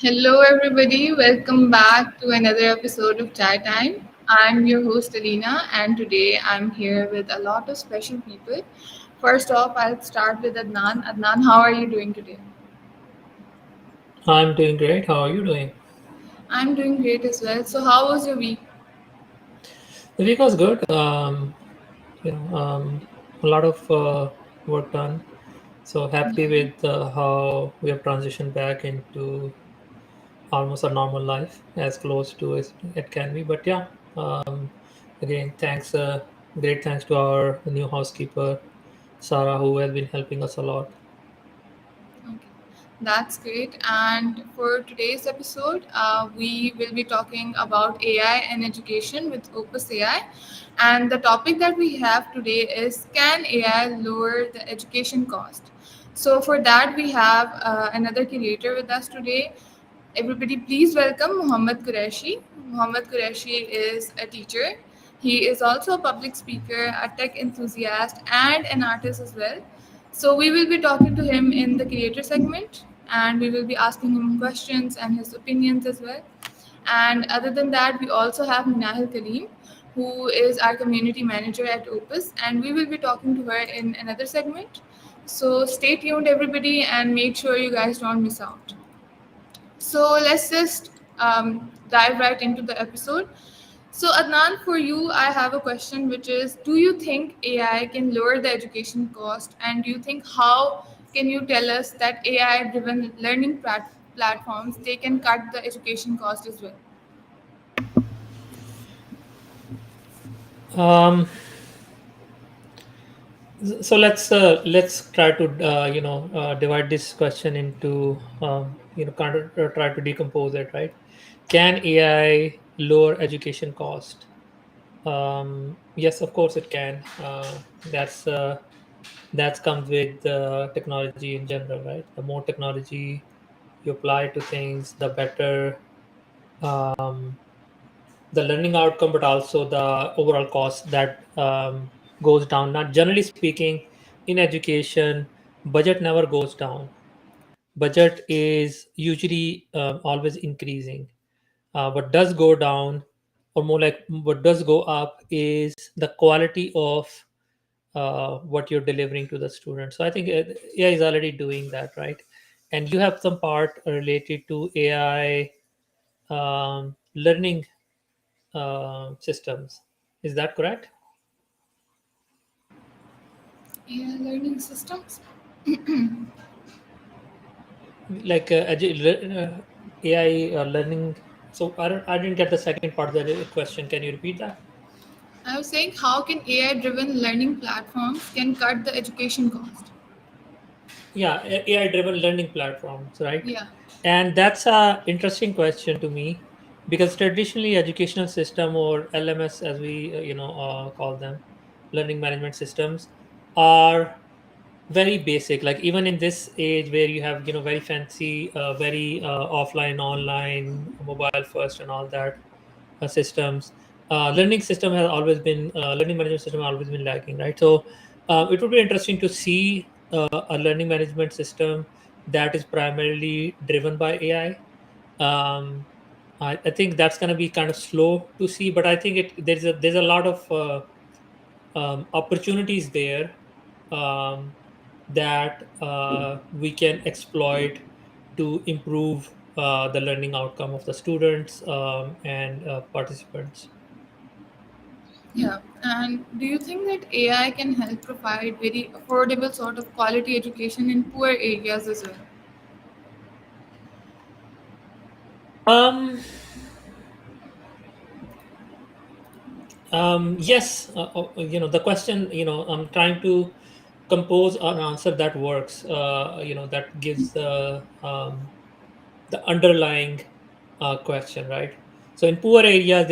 Hello, everybody. Welcome back to another episode of Chai Time. I'm your host, Alina, and today I'm here with a lot of special people. First off, I'll start with Adnan. Adnan, how are you doing today? I'm doing great. How are you doing? I'm doing great as well. So, how was your week? The week was good. A lot of work done. So happy Yeah. with how we have transitioned back into almost a normal life, as close to as it can be. But yeah, again, thanks. Great thanks to our new housekeeper, Sarah, who has been helping us a lot. Okay, that's great. And for today's episode, we will be talking about AI and education with OpusAI. And the topic that we have today is, can AI lower the education cost? So, for that, we have another curator with us today. Everybody, please welcome Muhammad Qureshi. Muhammad Qureshi is a teacher. He is also a public speaker, a tech enthusiast, and an artist as well. So, we will be talking to him in the creator segment, and we will be asking him questions and his opinions as well. And other than that, we also have Minahil Kareem, who is our community manager at Opus, and we will be talking to her in another segment. So, stay tuned, everybody, and make sure you guys don't miss out. So let's just dive right into the episode. So, Adnan, for you, I have a question, which is, do you think AI can lower the education cost? And do you think how can you tell us that AI driven learning platforms, they can cut the education cost as well? Um, so let's try to divide this question into kind of try to decompose it, right? Can AI lower education cost? Yes, of course it can. That's comes with technology in general, right? The more technology you apply to things, the better um, the learning outcome, but also the overall cost that goes down. Not generally speaking, in education, budget never goes down. Budget is usually always increasing. What does go down, or more like what does go up, is the quality of what you're delivering to the student. So I think AI is already doing that, right? And you have some part related to AI learning systems. Is that correct? AI learning systems? Like AI learning. So I didn't get the second part of the question. Can you repeat that? I was saying, how can AI driven learning platforms can cut the education cost? Yeah, AI driven learning platforms, right? Yeah. And that's a interesting question to me, because traditionally educational system, or LMS as we call them, learning management systems, are very basic. Like even in this age where you have very fancy, very offline, online, mobile first and all that systems, learning management system has always been lacking, right? So it would be interesting to see a learning management system that is primarily driven by AI. I think that's going to be kind of slow to see, but I think there's a lot of opportunities there, um, that we can exploit to improve the learning outcome of the students and participants. Yeah. And do you think that AI can help provide very affordable sort of quality education in poor areas as well? Um, yes, the question, I'm trying to compose an answer that works, that gives the underlying question, right? So in poor areas,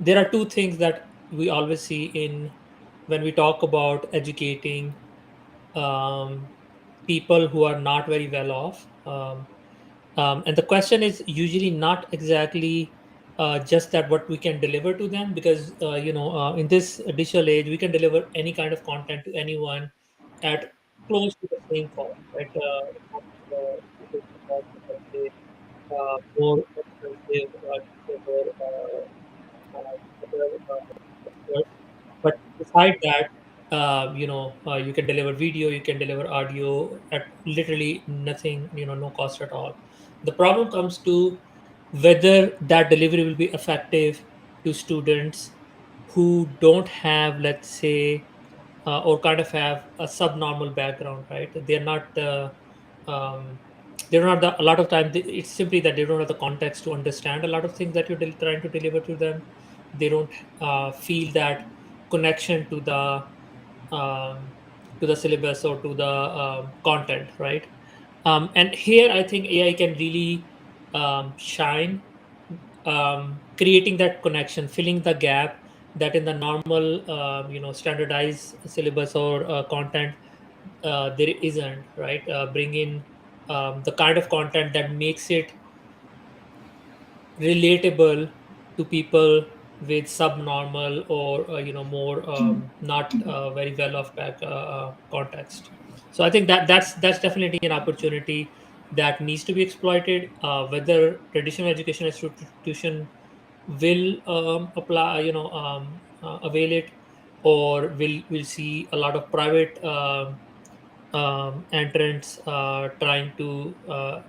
there are two things that we always see in when we talk about educating um, people who are not very well off. And the question is usually not exactly just that what we can deliver to them, because in this digital age we can deliver any kind of content to anyone at close to the same cost, right? cost effective, more expensive to deliver better software. But beside that, you can deliver video, you can deliver audio at literally nothing, no cost at all. The problem comes to whether that delivery will be effective to students who don't have, let's say, or kind of have a subnormal background, right? Um, they're not the, a lot of time it's simply that they don't have the context to understand a lot of things that you're trying to deliver to them. They don't feel that connection um, to the syllabus or to the content, right? And here I think AI can really shine, creating that connection, filling the gap that in the normal, standardized syllabus or content there isn't, right? Bring in the kind of content that makes it relatable to people with subnormal or more not very well off back context. So I think that's definitely an opportunity that needs to be exploited. Whether traditional education institution will apply, avail it, or will see a lot of private entrants trying to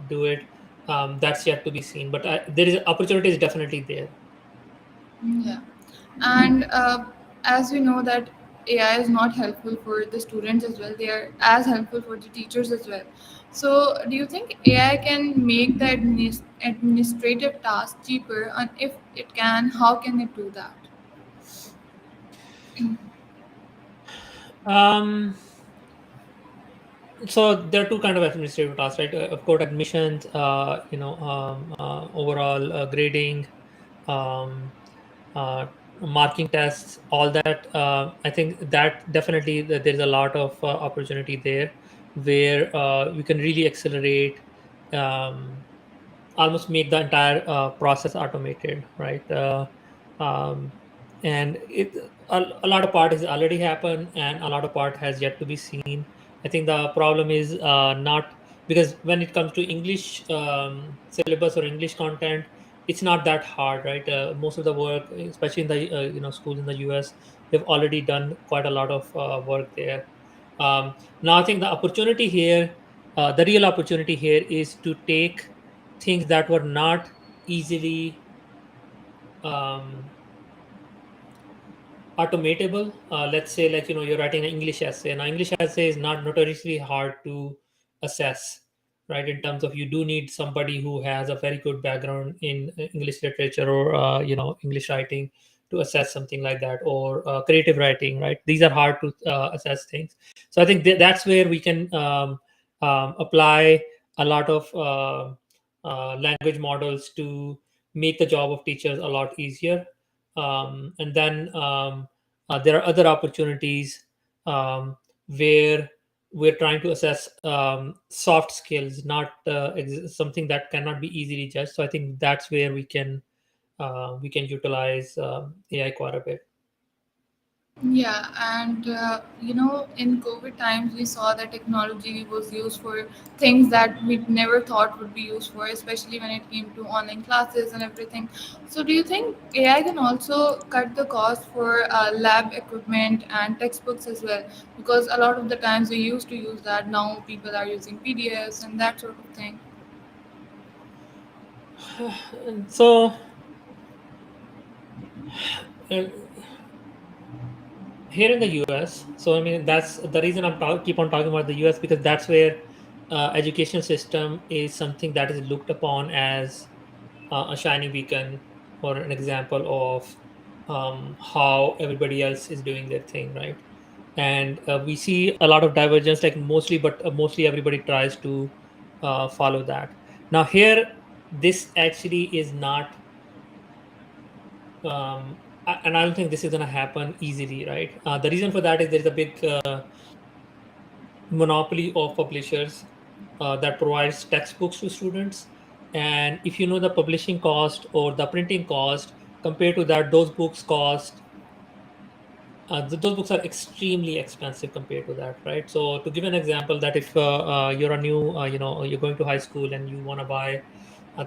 do it. That's yet to be seen, but there is opportunity is definitely there. Yeah, and as we know that AI is not helpful for the students as well, they are as helpful for the teachers as well. So, do you think AI can make the administrative task cheaper? And if it can, how can it do that? Um, so there are two kind of administrative tasks, right? Of course, admissions, overall grading, um, uh, marking tests, all that. I think that definitely there's a lot of opportunity there where we can really accelerate, um, almost make the entire process automated, right? Um, and a lot of part has already happened, and a lot of part has yet to be seen. I think the problem is not because when it comes to English syllabus or English content, it's not that hard, right? Most of the work, especially in the schools in the US, they've already done quite a lot of work there. Now, I think the real opportunity here is to take things that were not easily um, automatable. Let's say, like, you're writing an English essay. Now, English essay is not notoriously hard to assess, right? In terms of, you do need somebody who has a very good background in English literature or English writing to assess something like that, or creative writing, right? These are hard to assess things. So I think that's where we can apply a lot of language models to make the job of teachers a lot easier. And then there are other opportunities um, where we're trying to assess soft skills, not something that cannot be easily judged. So I think that's where we can utilize AI quite a bit. Yeah, and in COVID times, we saw that technology was used for things that we never thought would be used for, especially when it came to online classes and everything. So, do you think AI can also cut the cost for lab equipment and textbooks as well? Because a lot of the times we used to use that, now people are using PDFs and that sort of thing. So uh, here in the US, so I mean that's the reason keep on talking about the US, because that's where education system is something that is looked upon as a shining beacon or an example of how everybody else is doing their thing, right? And we see a lot of divergence, like mostly everybody tries to follow that. Now here, this actually is not, and I don't think this is going to happen easily, right? The reason for that is there's a big monopoly of publishers that provides textbooks to students. And if you know the publishing cost or the printing cost, compared to that, those books cost those books are extremely expensive compared to that, right? So to give an example, that if you're a new you're going to high school and you want to buy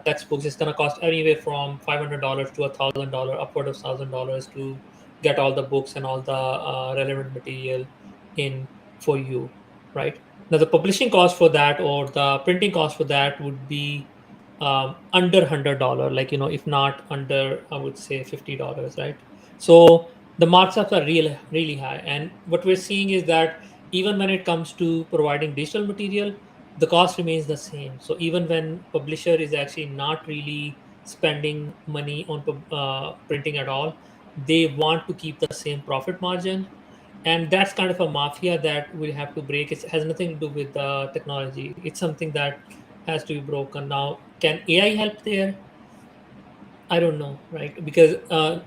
textbooks, it's going to cost anywhere from $500 to $1,000, upward of $1,000 to get all the books and all the relevant material in for you, right? Now the publishing cost for that or the printing cost for that would be under $100, like, if not under, I would say, $50, right? So the markups are really high, and what we're seeing is that even when it comes to providing digital material, the cost remains the same. So even when publisher is actually not really spending money on printing at all, they want to keep the same profit margin, and that's kind of a mafia that we have to break. It has nothing to do with the technology. It's something that has to be broken. Now, can AI help there? I don't know, right? Because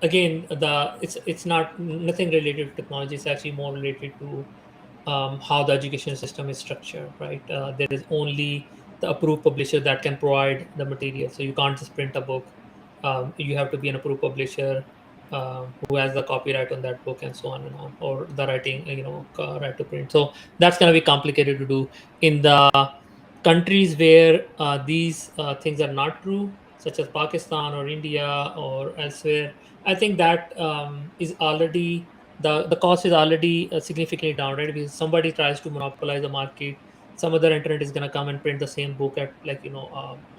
again, the it's not nothing related to technology. It's actually more related to how the education system is structured, right? There is only the approved publisher that can provide the material. So you can't just print a book. You have to be an approved publisher who has the copyright on that book and so on and on, or the writing, right to print. So that's going to be complicated to do in the countries where these things are not true, such as Pakistan or India or elsewhere. I think that is already the cost is already significantly down, right? Because somebody tries to monopolize the market, some other internet is going to come and print the same book at, like,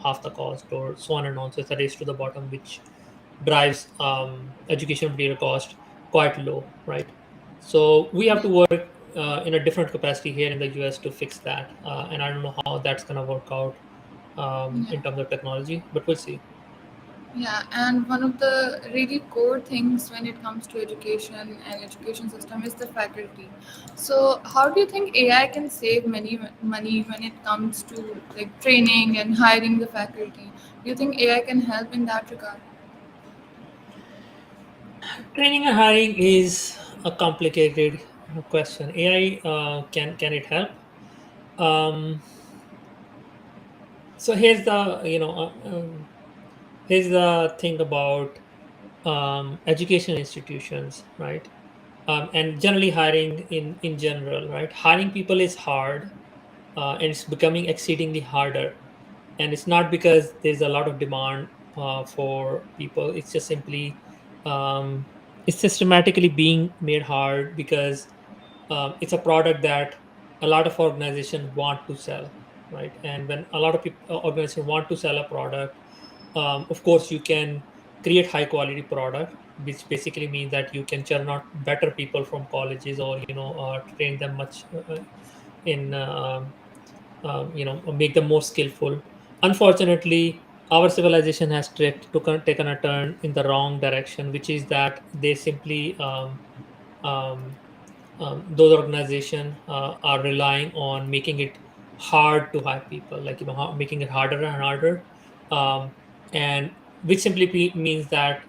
half the cost or so on and on. So it's a race to the bottom, which drives education material cost quite low, right? So we have Yeah. to work in a different capacity here in the US to fix that, and I don't know how that's going to work out Yeah. in terms of technology, but we'll see. Yeah, and one of the really core things when it comes to education and education system is the faculty. So, how do you think AI can save money when it comes to like training and hiring the faculty? Do you think AI can help in that regard? Training and hiring is a complicated question. AI, can it help? Um, so here's the thing about education institutions, right? And generally hiring in general, right? Hiring people is hard, and it's becoming exceedingly harder. And it's not because there's a lot of demand for people. It's just simply um, it's systematically being made hard because it's a product that a lot of organizations want to sell, right? And when a lot of people organizations want to sell a product, of course you can create high quality product, which basically means that you can churn out better people from colleges, or train them much in make them more skillful. Unfortunately, our civilization has taken a turn in the wrong direction, which is that they simply um, those organizations are relying on making it hard to hire people, like, making it harder and harder, um, and which simply means that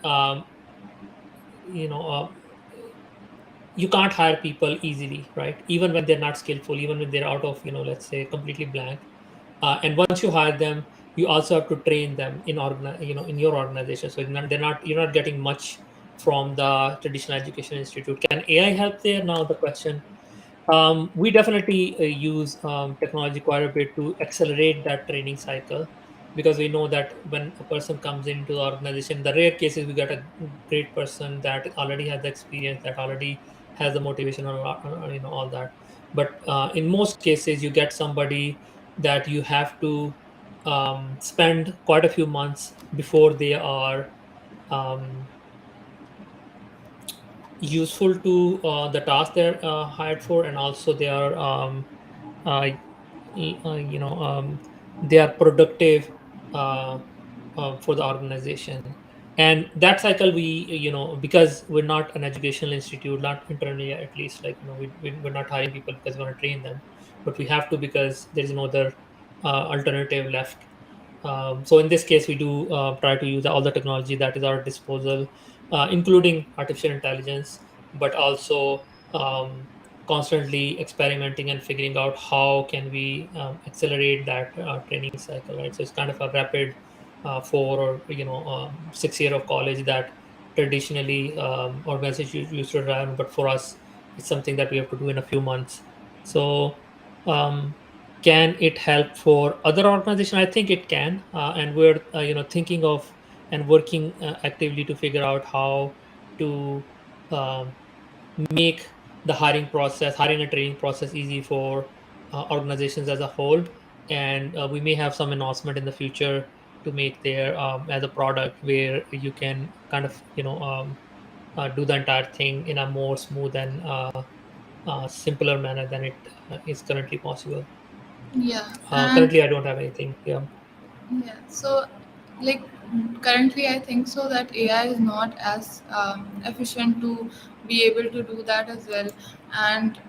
you know uh, you can't hire people easily, right? Even when they're not skillful, even when they're out of, let's say, completely blank. And once you hire them, you also have to train them in your organization. So you're not getting much from the traditional education institute. Can AI help there? Now the question. We definitely use technology quite a bit to accelerate that training cycle, because we know that when a person comes into the organization, the rare cases we get a great person that already has the experience, that already has the motivation, or all that. But in most cases, you get somebody that you have to spend quite a few months before they are um, useful to the task they're hired for, and also they are uh, you know they are productive uh, for the organization. And that cycle, because we're not an educational institute, not internally at least, like, we're not hiring people because we want to train them, but we have to because there is no other alternative left. So in this case, we do try to use all the technology that is at our disposal, including artificial intelligence, but also constantly experimenting and figuring out how can we accelerate that training cycle, right? So it's kind of a rapid 4 or 6 year of college that traditionally organizations used to run, but for us, it's something that we have to do in a few months. So, um, can it help for other organizations? I think it can, and we're thinking of and working actively to figure out how to um, make the hiring and training process easy for organizations as a whole. And we may have some announcement in the future to make there as a product where you can kind of do the entire thing in a more smooth and simpler manner than it is currently possible. Yeah, and Currently, I don't have anything. Yeah. yeah, so like currently, I think so that AI is not as efficient to be able to do that as well. And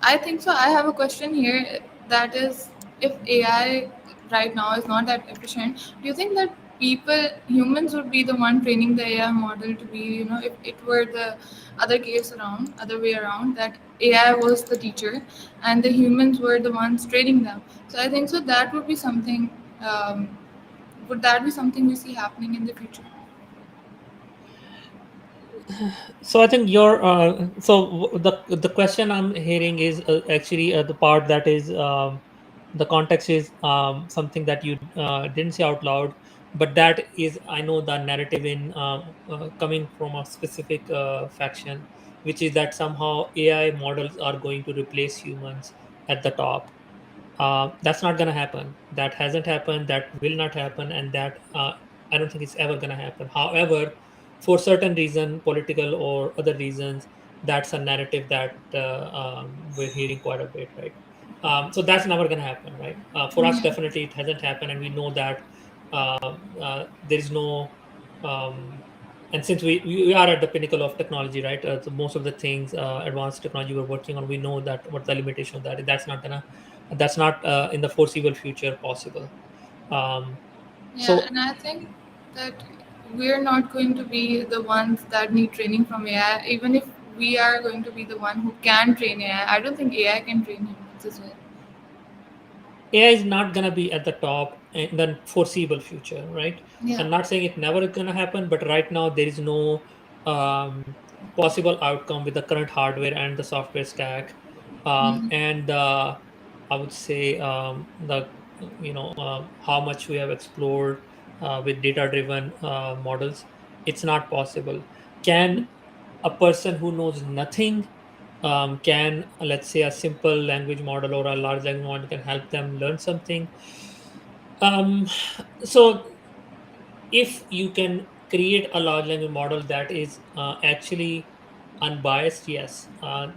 I think so. I have a question here that is, if AI right now is not that efficient, do you think that humans would be the one training the AI model to be, if it were the other way around, that AI was the teacher and the humans were the ones training them? So I think so that would be something. Would that be something we see happening in the future? So I think the question I'm hearing is actually the part that is the context is something that you didn't say out loud, but that is, I know, the narrative in coming from a specific faction, which is that somehow AI models are going to replace humans at the top. That's not going to happen. That hasn't happened. That will not happen, and that I don't think it's ever going to happen. However, for certain reason, political or other reasons, that's a narrative that we're hearing quite a bit, right? So that's never going to happen, right? For us, Yeah, definitely, it hasn't happened, and we know that there is no. Um, and since we are at the pinnacle of technology, right? So most of the things, advanced technology we're working on, we know that what the limitation of that is. That's not in the foreseeable future possible. um, yeah, so and I think that we're not going to be the ones that need training from AI. Even if we are going to be the one who can train AI, I don't think AI can train humans as well. AI is not going to be at the top in the foreseeable future, right? Yeah. I'm not saying it never is going to happen, but right now there is no um, possible outcome with the current hardware and the software stack, Mm. and I would say the how much we have explored with data-driven models. It's not possible. Can a person who knows nothing, can, let's say, a simple language model or a large language model can help them learn something? um, so if you can create a large language model that is actually unbiased, yes.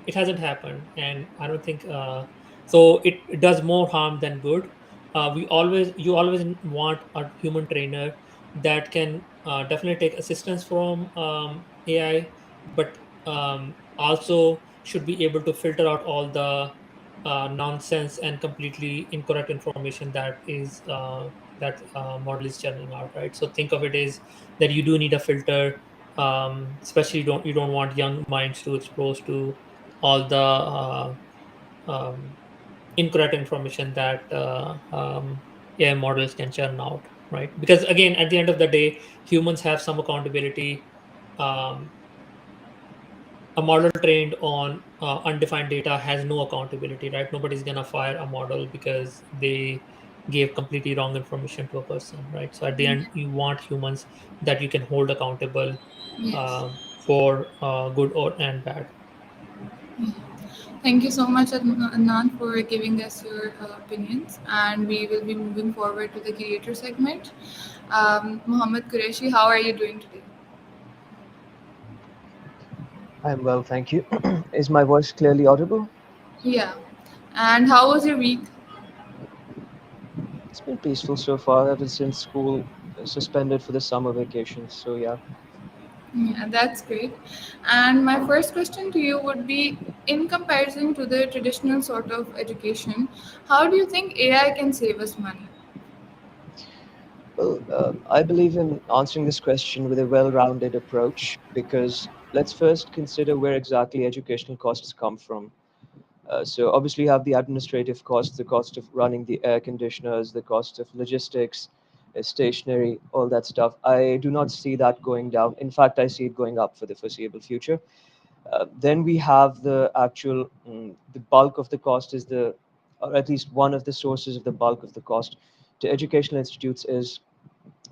It hasn't happened, and I don't think so. It does more harm than good. You always want a human trainer that can definitely take assistance from AI, but also should be able to filter out all the nonsense and completely incorrect information that model is churning out, right? So think of it as that you do need a filter, especially you don't want young minds to expose to all the incorrect information that AI models can churn out, right? Because again, at the end of the day, humans have some accountability. Um, a model trained on undefined data has no accountability, right? Nobody's gonna fire a model because they gave completely wrong information to a person, right? So at the end, you want humans that you can hold accountable Yes. for good or and bad. Thank you so much, Anand, for giving us your opinions. And we will be moving forward to the creator segment. Mohammed Qureshi, how are you doing today? I'm well, thank you. Is my voice clearly audible? Yeah. And how was your week? It's been peaceful so far ever since school suspended for the summer vacation. So, yeah. Yeah, that's great. And my first question to you would be, in comparison to the traditional sort of education, how do you think AI can save us money? Well, I believe in answering this question with a well rounded approach because let's first consider where exactly educational costs come from. So, obviously, you have the administrative costs, the cost of running the air conditioners, the cost of logistics, stationery, all that stuff. I do not see that going down. In fact, I see it going up for the foreseeable future. Then we have the actual, the bulk of the cost is the, or at least one of the sources of the bulk of the cost to educational institutes is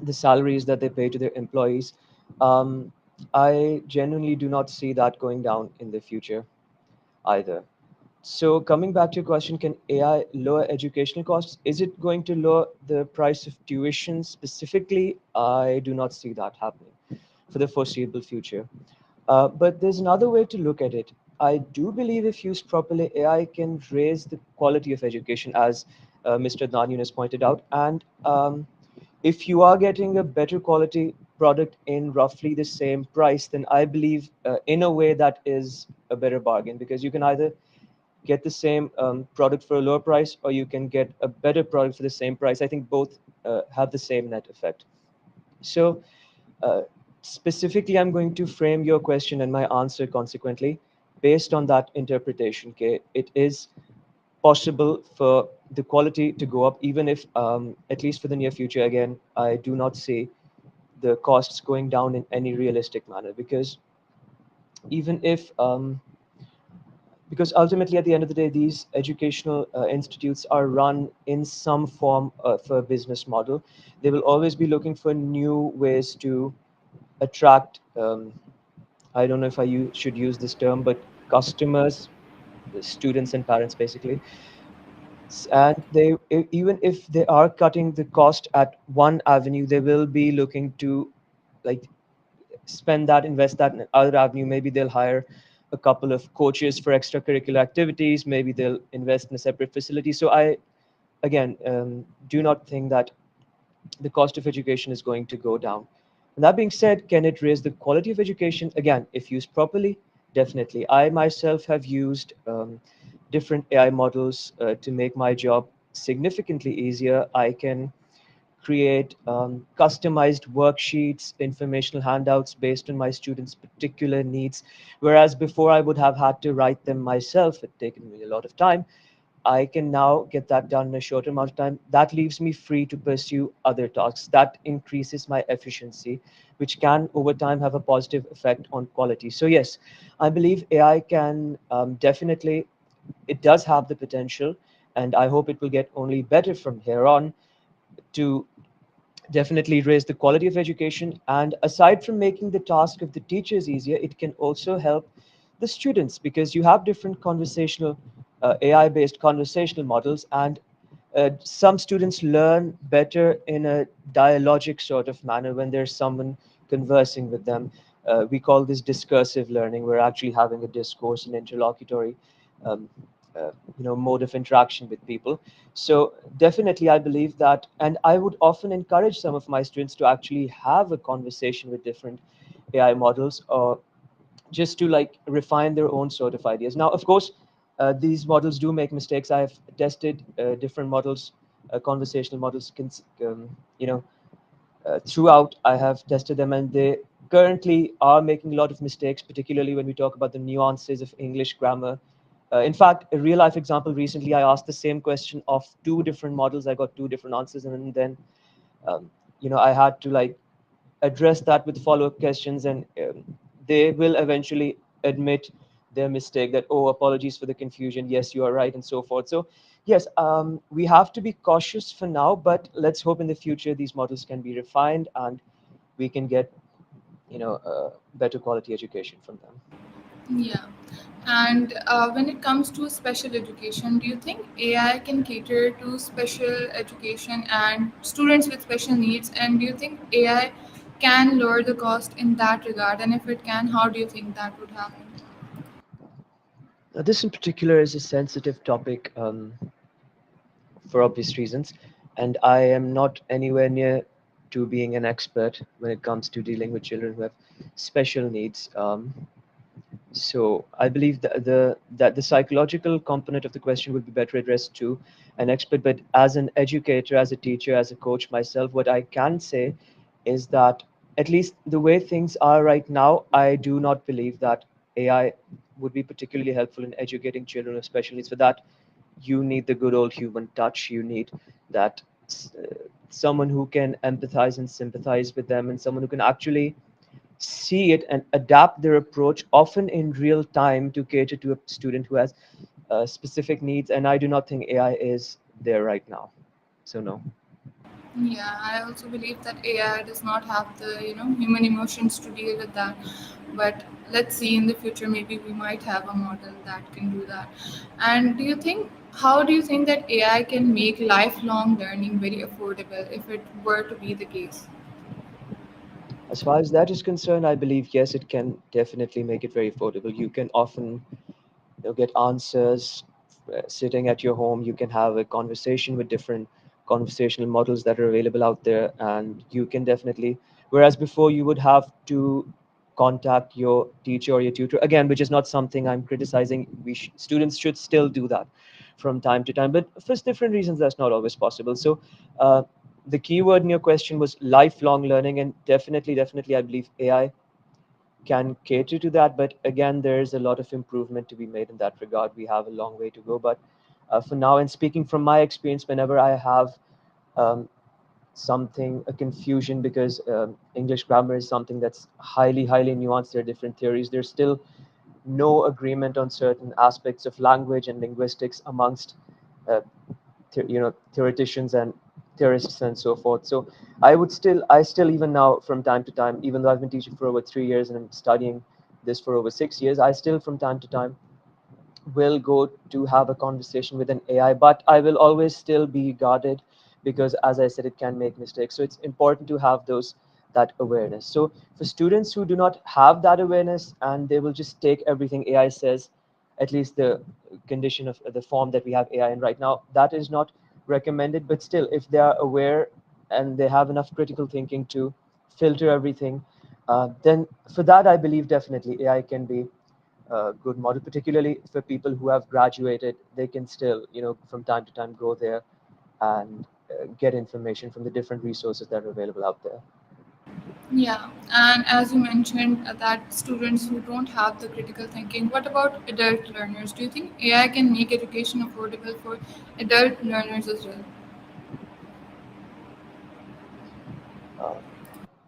the salaries that they pay to their employees. Um, I genuinely do not see that going down in the future either. So coming back to your question, can AI lower educational costs? Is it going to lower the price of tuition specifically? I do not see that happening for the foreseeable future. But there's another way to look at it. I do believe if used properly, AI can raise the quality of education, as Mr. Adnan has pointed out. And if you are getting a better quality product in roughly the same price, then I believe in a way that is a better bargain, because you can either get the same product for a lower price, or you can get a better product for the same price. I think both have the same net effect. So uh, specifically, I'm going to frame your question and my answer consequently based on that interpretation. Okay, it is possible for the quality to go up, even if, at least for the near future, again, I do not see the costs going down in any realistic manner, because even if because ultimately at the end of the day, these educational institutes are run in some form of a business model. They will always be looking for new ways to attract, I don't know if should use this term, but customers, the students and parents basically. And even if they are cutting the cost at one avenue, they will be looking to like spend that, invest that in another avenue. Maybe they'll hire a couple of coaches for extracurricular activities. Maybe they'll invest in a separate facility. So I, again, do not think that the cost of education is going to go down. And that being said, can it raise the quality of education? Again, if used properly, definitely. I myself have used different AI models to make my job significantly easier. I can create customized worksheets, informational handouts based on my students' particular needs. Whereas before I would have had to write them myself, it taken me a lot of time. I can now get that done in a short amount of time. That leaves me free to pursue other tasks. That increases my efficiency, which can over time have a positive effect on quality. So yes, I believe AI can definitely, it does have the potential, and I hope it will get only better from here on to definitely raise the quality of education. And aside from making the task of the teachers easier, it can also help the students, because you have different conversational, AI based conversational models. And some students learn better in a dialogic sort of manner when there's someone conversing with them. We call this discursive learning. We're actually having a discourse and interlocutory um, mode of interaction with people. So definitely I believe that, and I would often encourage some of my students to actually have a conversation with different AI models, or just to like refine their own sort of ideas. Now, of course, these models do make mistakes. I've tested different models, conversational models, throughout. I have tested them, and they currently are making a lot of mistakes, particularly when we talk about the nuances of English grammar. In fact, a real life example, recently I asked the same question of two different models. I got two different answers, and then I had to like address that with follow-up questions, and they will eventually admit their mistake, that, oh, apologies for the confusion, yes, you are right, and so forth. So yes, we have to be cautious for now, but let's hope in the future these models can be refined and we can get better quality education from them. Yeah. And when it comes to special education, do you think AI can cater to special education and students with special needs? And do you think AI can lower the cost in that regard? And if it can, how do you think that would happen? Now, this in particular is a sensitive topic, for obvious reasons, and I am not anywhere near to being an expert when it comes to dealing with children who have special needs. So I believe that the psychological component of the question would be better addressed to an expert. But as an educator, as a teacher, as a coach myself, what I can say is that at least the way things are right now, I do not believe that AI would be particularly helpful in educating children with special needs. For that, you need the good old human touch. You need that s- uh, someone who can empathize and sympathize with them, and someone who can actually see it and adapt their approach, often in real time, to cater to a student who has specific needs. And I do not think AI is there right now. So, no. Yeah, I also believe that AI does not have the human emotions to deal with that. But let's see in the future, maybe we might have a model that can do that. And how do you think that AI can make lifelong learning very affordable if it were to be the case? As far as that is concerned, I believe yes, it can definitely make it very affordable. You can often get answers sitting at your home. You can have a conversation with different conversational models that are available out there, and you can definitely, whereas before you would have to contact your teacher or your tutor, again, which is not something I'm criticizing. Students should still do that from time to time, but for different reasons that's not always possible. So uh, the keyword in your question was lifelong learning, and definitely I believe AI can cater to that. But again, there's a lot of improvement to be made in that regard. We have a long way to go. But for now, and speaking from my experience, whenever I have um, a confusion, because English grammar is something that's highly nuanced. There are different theories. There's still no agreement on certain aspects of language and linguistics amongst uh, theoreticians and theorists and so forth. So I still even now from time to time, even though I've been teaching for over 3 years and I'm studying this for over 6 years, I still from time to time will go to have a conversation with an AI, but I will always still be guarded, because, as I said, it can make mistakes. So it's important to have that awareness. So for students who do not have that awareness and they will just take everything AI says, at least the condition of the form that we have AI in right now, that is not recommended. But still, if they are aware and they have enough critical thinking to filter everything, then for that, I believe definitely AI can be good model, particularly for people who have graduated. They can still, from time to time go there and get information from the different resources that are available out there. Yeah, and as you mentioned, that students who don't have the critical thinking, what about adult learners? Do you think AI can make education affordable for adult learners as well? Uh,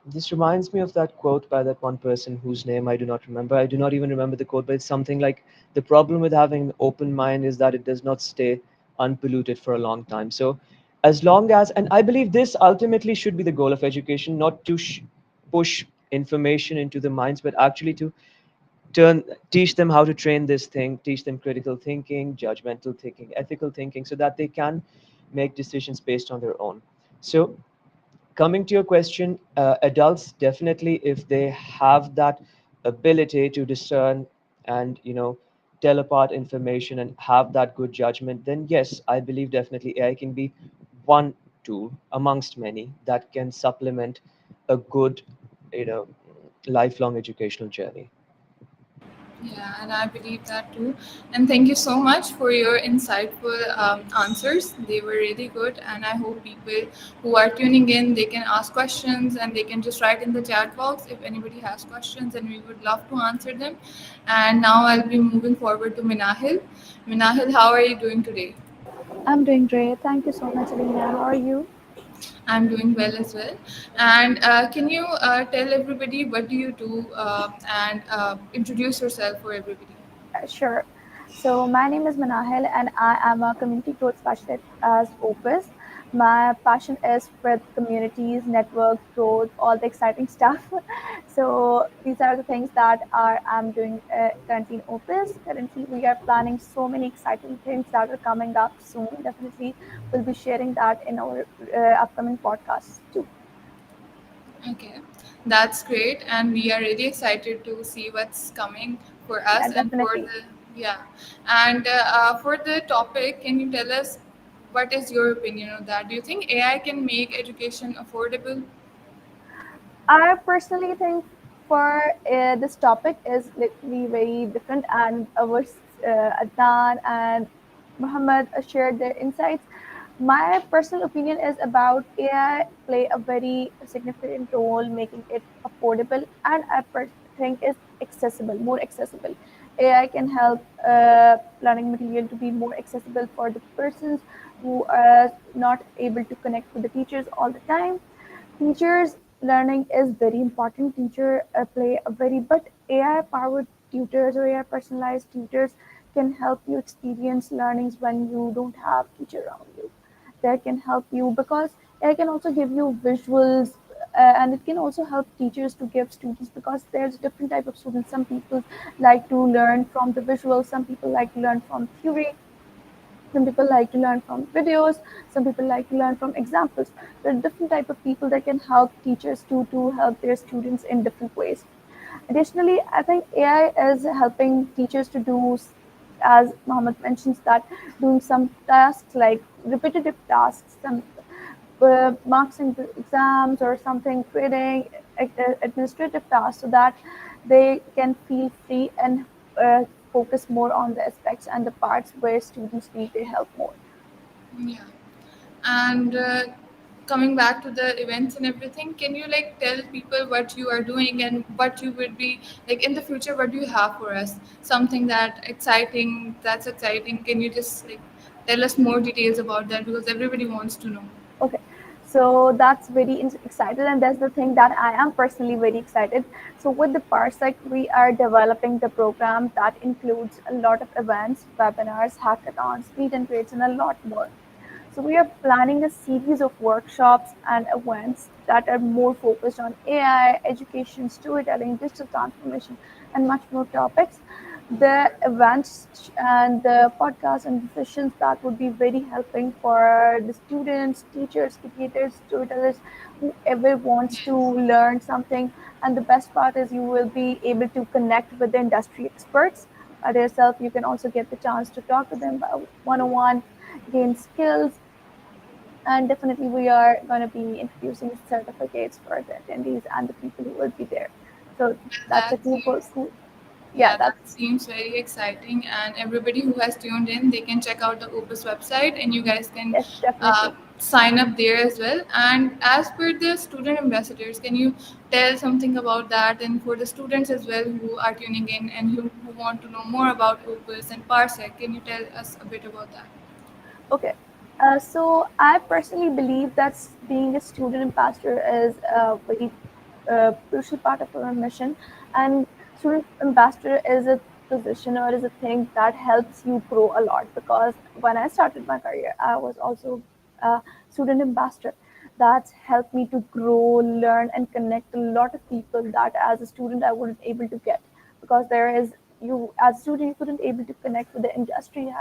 this reminds me of that quote by that one person whose name I do not remember. I do not even remember the quote, but it's something like, the problem with having an open mind is that it does not stay unpolluted for a long time. So, as long as, and I believe this ultimately should be the goal of education, not to push information into the minds, but actually to teach them how to train this thing, teach them critical thinking, judgmental thinking, ethical thinking, so that they can make decisions based on their own. So coming to your question, adults definitely, if they have that ability to discern and tell apart information and have that good judgment, then yes, I believe definitely AI can be one tool amongst many that can supplement a good you know lifelong educational journey. Yeah, and I believe that too. And thank you so much for your insightful answers. They were really good, and I hope people who are tuning in, they can ask questions and they can just write in the chat box if anybody has questions, and we would love to answer them. And now I'll be moving forward to Minahil. Minahil, how are you doing today? I'm doing great. Thank you so much, Alina. How are you? I'm doing well as well. And can you tell everybody what do you do and introduce yourself for everybody? Sure. So, my name is Manahil, and I am a community growth specialist as Opus. My passion is with communities, networks, growth, all the exciting stuff. So, these are the things that I'm doing currently in Opus. Currently, we are planning so many exciting things that are coming up soon. Definitely, we'll be sharing that in our upcoming podcasts too. Okay, that's great, and we are really excited to see what's coming for Yeah, us and for definitely. the yeah. And for the topic, can you tell us what is your opinion on that? Do you think AI can make education affordable? I personally think for this topic is literally very different, and our Adnan and Muhammad shared their insights. My personal opinion is about AI play a very significant role making it affordable, and I think is accessible, more accessible. AI can help learning material to be more accessible for the persons who are not able to connect with the teachers all the time. Teachers learning is very important. Teacher play a very, but AI powered tutors or AI personalized tutors can help you experience learnings when you don't have teacher around you. That can help you because AI can also give you visuals, and it can also help teachers to give students, because there's different type of students. Some people like to learn from the visuals, some people like to learn from theory, some people like to learn from videos, some people like to learn from examples. There are different type of people that can help teachers to help their students in different ways. Additionally, I think AI is helping teachers to do, as Mohammed mentions, that doing some tasks like repetitive tasks, some marks in the exams or something, creating administrative tasks, so that they can feel free and focus more on the aspects and the parts where students need their help more. Yeah. And coming back to the events and everything, can you like tell people what you are doing and what you would be like in the future? What do you have for us? Something that's exciting. Can you just like tell us more details about that, because everybody wants to know. Okay, so that's very excited, and that's the thing that I am personally very excited. So with the Parsec, we are developing the program that includes a lot of events, webinars, hackathons, meet and greets, and a lot more. So we are planning a series of workshops and events that are more focused on AI, education, storytelling, digital transformation, and much more topics. The events and the podcasts and the sessions that would be very helping for the students, teachers, creators, storytellers, whoever wants to Yes, learn something. And the best part is you will be able to connect with the industry experts by yourself. You can also get the chance to talk to them one on one, gain skills, and definitely we are going to be introducing certificates for the attendees and the people who will be there. So that's a that cool, seems. cool. Yeah, Yeah, that's that seems very exciting, and everybody who has tuned in, they can check out the Opus website, and you guys can yes, definitely. sign up there as well. And as per the student ambassadors, can you tell something about that? And for the students as well who are tuning in and who want to know more about Opus and Parsec, can you tell us a bit about that? Okay. So I personally believe that being a student ambassador is a very crucial part of our mission. And student ambassador is a position or is a thing that helps you grow a lot. Because when I started my career, I was also a student ambassador. That's helped me to grow, learn, and connect a lot of people that as a student I wouldn't able to get, because there is, you as a student you couldn't able to connect with the industry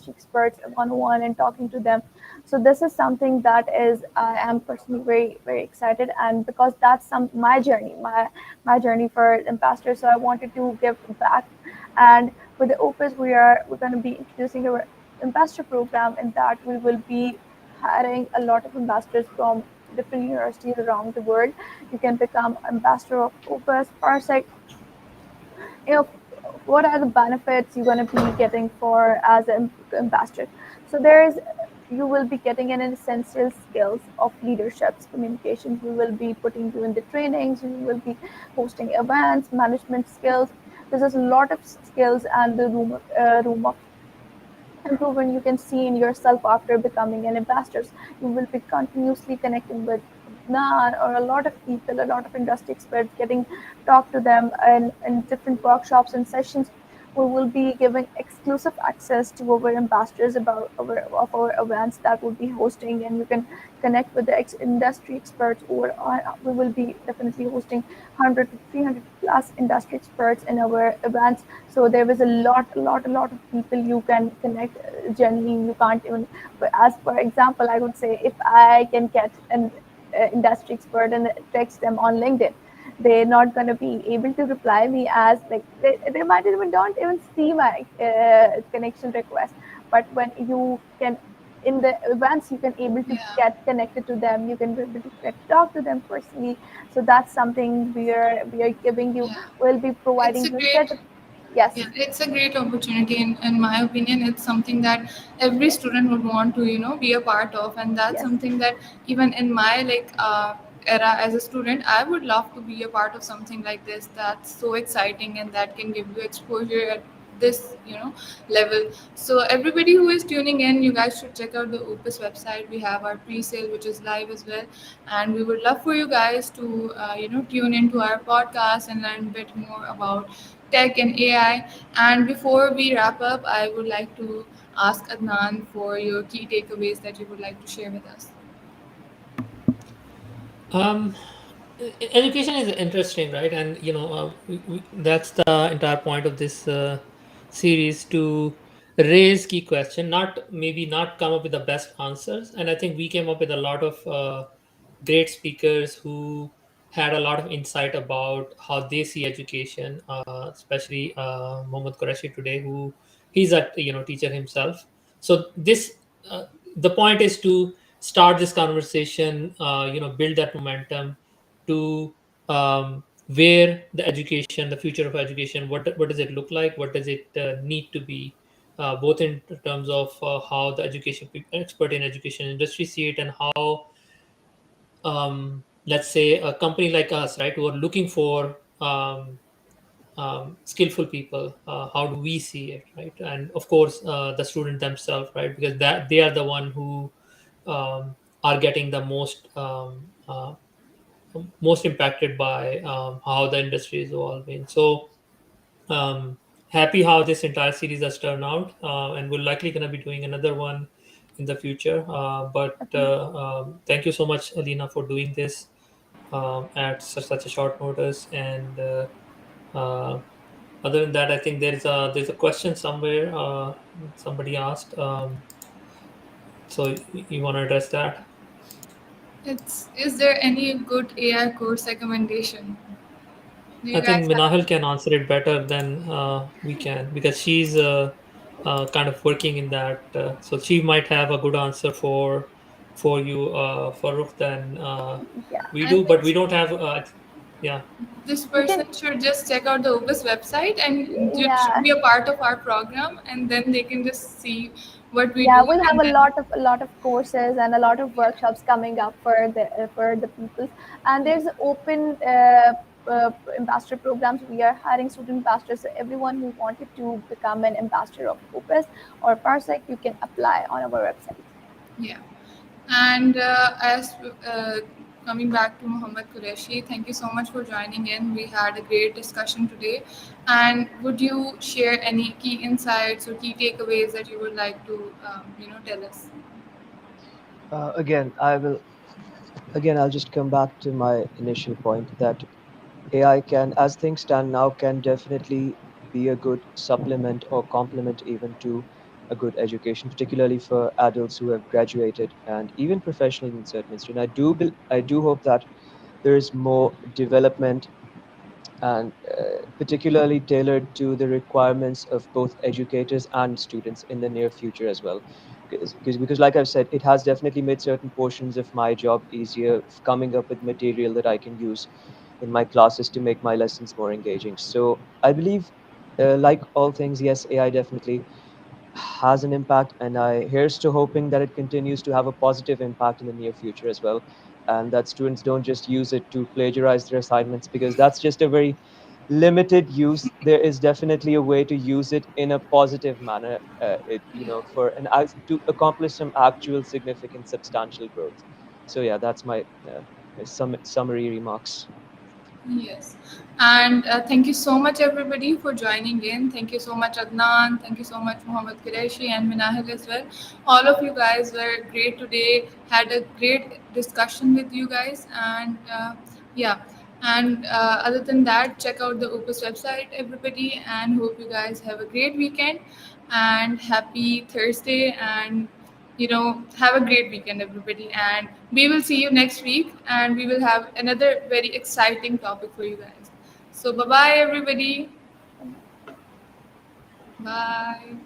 experts one on one and talking to them. So this is something that is I am personally very very excited, and because that's some my journey for ambassador, so I wanted to give back. And with the Opus, we're going to be introducing our ambassador program, in that we will be hiring a lot of ambassadors from different universities around the world. You can become ambassador of Opus, Parsec. You know, what are the benefits you're going to be getting for as an ambassador. So there is, you will be getting an essential skills of leaderships, communications. We will be putting you in the trainings, we will be hosting events, management skills. There's a lot of skills and the room of improvement you can see in yourself after becoming an ambassador. You will be continuously connecting with none or a lot of people, a lot of industry experts, getting talk to them in different workshops and sessions. We will be giving exclusive access to our ambassadors about our events that we'll be hosting, and you can connect with the industry experts. Or we will be definitely hosting 100 to 300 plus industry experts in our events. So there is a lot of people you can connect. Generally, you can't even. But as for example, I would say if I can get an industry expert and text them on LinkedIn, they're not going to be able to reply me, as like they might even don't even see my connection request. But when you can, in the events, you can able to Yeah, get connected to them, you can be able to get talk to them personally. So that's something we are giving you. yeah. We'll be It's providing a you great. certificate. Yes, Yeah, it's a great opportunity. In my opinion, it's something that every student would want to, be a part of. And that's yes, something that even in my like era as a student, I would love to be a part of something like this that's so exciting and that can give you exposure at this, level. So everybody who is tuning in, you guys should check out the Opus website. We have our pre-sale, which is live as well, and we would love for you guys to, tune into our podcast and learn a bit more about tech and AI. And before we wrap up, I would like to ask Adnan for your key takeaways that you would like to share with us. Um, Education is interesting, right? And that's the entire point of this series, to raise key question, not maybe not come up with the best answers. And I think we came up with a lot of great speakers who had a lot of insight about how they see education, especially Mohammad Qureshi today, who he's a teacher himself. So this the point is to start this conversation, build that momentum to where the education, the future of education, what does it look like, what does it need to be, both in terms of how the education expert in education industry see it, and how let's say a company like us, right, who are looking for skillful people, how do we see it, right? And of course the student themselves, right, because that they are the one who are getting the most impacted by how the industry is evolving. So um, happy how this entire series has turned out, and we're likely going to be doing another one in the future. But Okay. thank you so much, Alina, for doing this at such a short notice. And uh, other than that, I think there's a question somewhere somebody asked. So you want to address that? Is there any good AI course recommendation? Do I you think guys have Minahal any? can answer it better than we can, because she's kind of working in that. So she might have a good answer for you, Farooq, than Yeah. we I do. think But we don't have. Yeah, this You can. person should just check out the Opus website and should Yeah. be a part of our program, and then they can just see what we Yeah, do, we'll have and then a lot of courses and a lot of yeah, workshops coming up for the people. And there's open ambassador programs. We are hiring student ambassadors. So everyone who wanted to become an ambassador of Opus or Parsec, you can apply on our website. yeah. And as coming back to Muhammad Qureshi, thank you so much for joining in. We had a great discussion today. And would you share any key insights or key takeaways that you would like to, tell us? Again, I'll just come back to my initial point that AI can, as things stand now, can definitely be a good supplement or complement even to a good education, particularly for adults who have graduated and even professionals in certain instances. And I do hope that there is more development and particularly tailored to the requirements of both educators and students in the near future as well. Because like I've said, it has definitely made certain portions of my job easier, coming up with material that I can use in my classes to make my lessons more engaging. So I believe, like all things, yes, AI definitely has an impact, and I here's to hoping that it continues to have a positive impact in the near future as well, and that students don't just use it to plagiarize their assignments, because that's just a very limited use. There is definitely a way to use it in a positive manner, for to accomplish some actual significant substantial growth. So yeah, that's my summary remarks. Yes. And thank you so much, everybody, for joining in. Thank you so much, Adnan. Thank you so much, Muhammad Qureshi and Minahil as well. All of you guys were great today. Had a great discussion with you guys. And yeah. And other than that, check out the Opus website, everybody. And hope you guys have a great weekend and happy Thursday. And have a great weekend, everybody, and we will see you next week, and we will have another very exciting topic for you guys. So bye bye, everybody. Bye.